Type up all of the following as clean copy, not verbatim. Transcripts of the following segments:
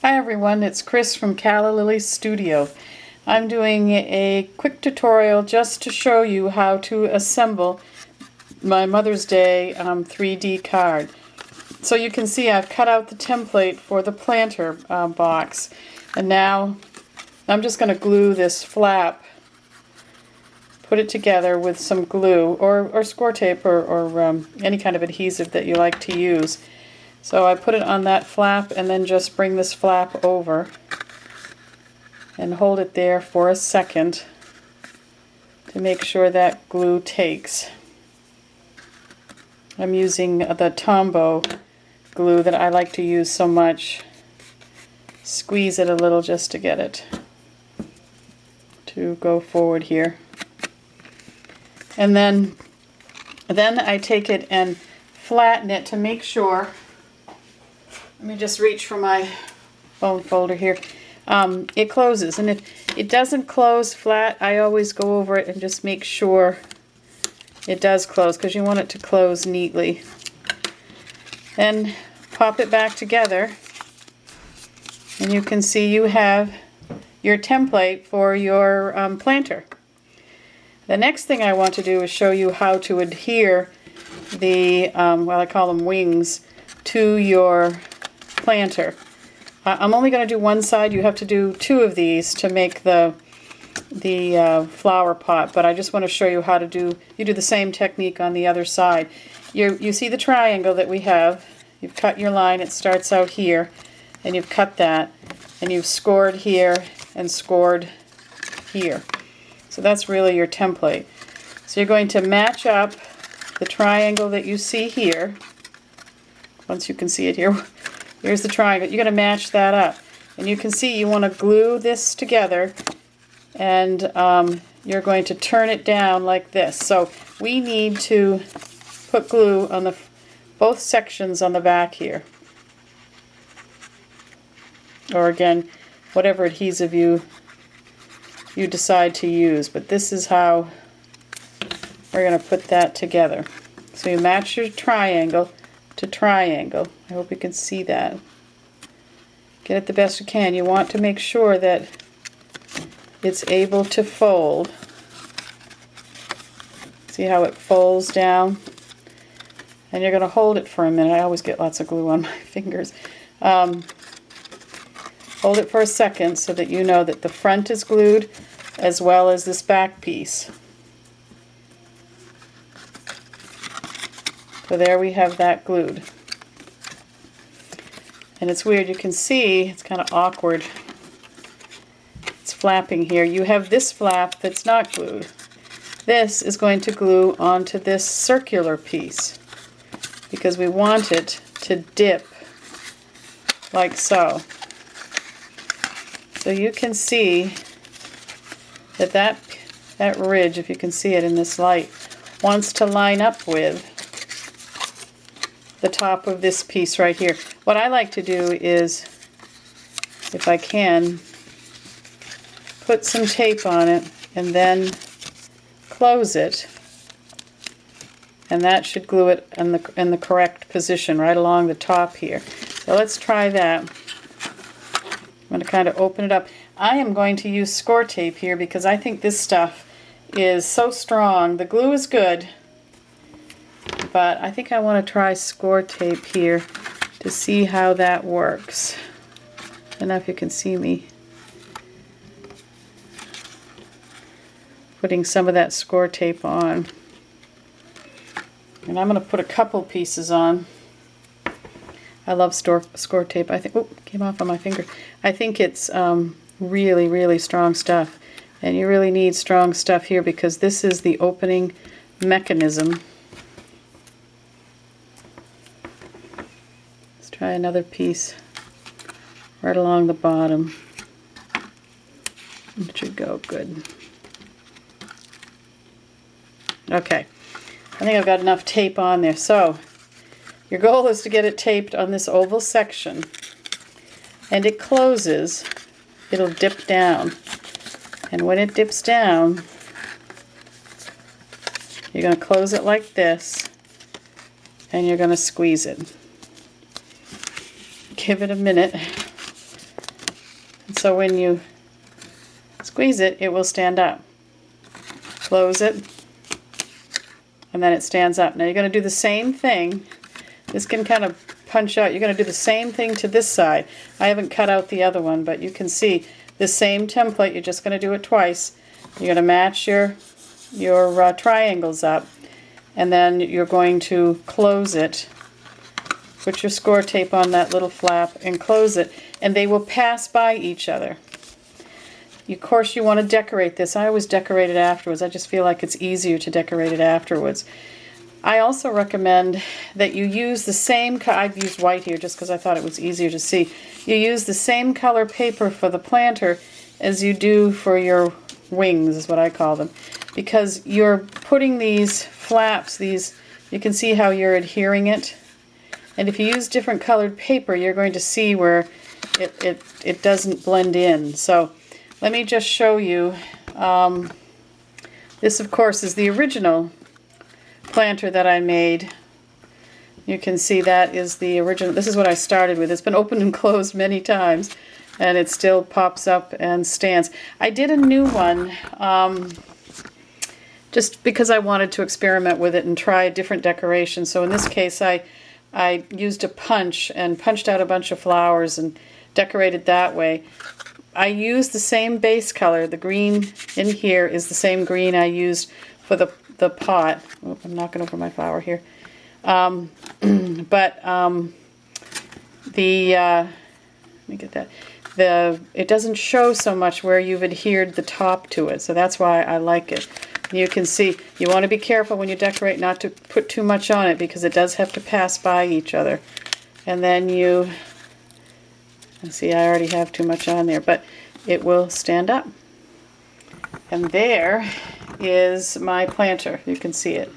Hi everyone, it's Chris from Calla Lily Studio. I'm doing a quick tutorial just to show you how to assemble my Mother's Day 3D card. So you can see I've cut out the template for the planter box, and now I'm just going to glue this flap, put it together with some glue or score tape or any kind of adhesive that you like to use. So I put it on that flap and then just bring this flap over and hold it there for a second to make sure that glue takes. I'm using the Tombow glue that I like to use so much. Squeeze it a little just to get it to go forward here. And then I take it and flatten it to make sure. Let me just reach for my bone folder here. It closes, and if it doesn't close flat, I always go over it and just make sure it does close, because you want it to close neatly. Then pop it back together, and you can see you have your template for your planter. The next thing I want to do is show you how to adhere the, well, I call them wings, to your planter. I'm only going to do one side. You have to do two of these to make the flower pot, but I just want to show you how to do, you do the same technique on the other side. You see the triangle that we have. You've cut your line, it starts out here, and you've cut that, and you've scored here and scored here. So that's really your template. So you're going to match up the triangle that you see here. Once you can see it here, here's the triangle. You're going to match that up. And you can see you want to glue this together, and you're going to turn it down like this. So we need to put glue on both sections on the back here. Or again, whatever adhesive you decide to use. But this is how we're going to put that together. So you match your triangle to triangle. I hope you can see that. Get it the best you can. You want to make sure that it's able to fold. See how it folds down? And you're going to hold it for a minute. I always get lots of glue on my fingers. Hold it for a second so that you know that the front is glued as well as this back piece. So there we have that glued. And it's weird, you can see, it's kind of awkward. It's flapping here. You have this flap that's not glued. This is going to glue onto this circular piece because we want it to dip like so. So you can see that ridge, if you can see it in this light, wants to line up with the top of this piece right here. What I like to do is, if I can, put some tape on it and then close it, and that should glue it in the correct position right along the top here. So let's try that. I'm going to kind of open it up. I am going to use score tape here because I think this stuff is so strong. The glue is good, but I think I want to try score tape here to see how that works. I don't know if you can see me putting some of that score tape on. And I'm going to put a couple pieces on. I love score tape. I think, oh, came off on my finger. I think it's really, really strong stuff. And you really need strong stuff here because this is the opening mechanism. Let's try another piece right along the bottom. It should go good. Okay, I think I've got enough tape on there. So your goal is to get it taped on this oval section, and it closes, it'll dip down, and when it dips down, you're going to close it like this, and you're going to squeeze it. Give it a minute So when you squeeze it, it will stand up. Close it, and then it stands up. Now you're going to do the same thing. This can kind of punch out. You're going to do the same thing to this side. I haven't cut out the other one, but you can see the same template. You're just going to do it twice. You're going to match your triangles up, and then you're going to close it. Put your score tape on that little flap and close it, and they will pass by each other. Of course, you want to decorate this. I always decorate it afterwards. I just feel like it's easier to decorate it afterwards. I also recommend that you use the same, I've used white here just because I thought it was easier to see. You use the same color paper for the planter as you do for your wings, is what I call them. Because you're putting these flaps, you can see how you're adhering it. And if you use different colored paper, you're going to see where it doesn't blend in. So let me just show you. This, of course, is the original planter that I made. You can see that is the original. This is what I started with. It's been opened and closed many times, and it still pops up and stands. I did a new one just because I wanted to experiment with it and try a different decoration. So in this case, I used a punch and punched out a bunch of flowers and decorated that way. I used the same base color. The green in here is the same green I used for the pot. Oh, I'm knocking over my flower here. Let me get that. It doesn't show so much where you've adhered the top to it, so that's why I like it. You can see, you want to be careful when you decorate not to put too much on it because it does have to pass by each other. And then you, see, I already have too much on there, but it will stand up. And there is my planter. You can see it.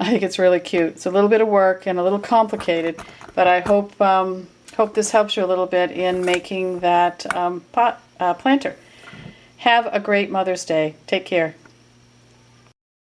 I think it's really cute. It's a little bit of work and a little complicated, but I hope this helps you a little bit in making that planter. Have a great Mother's Day. Take care.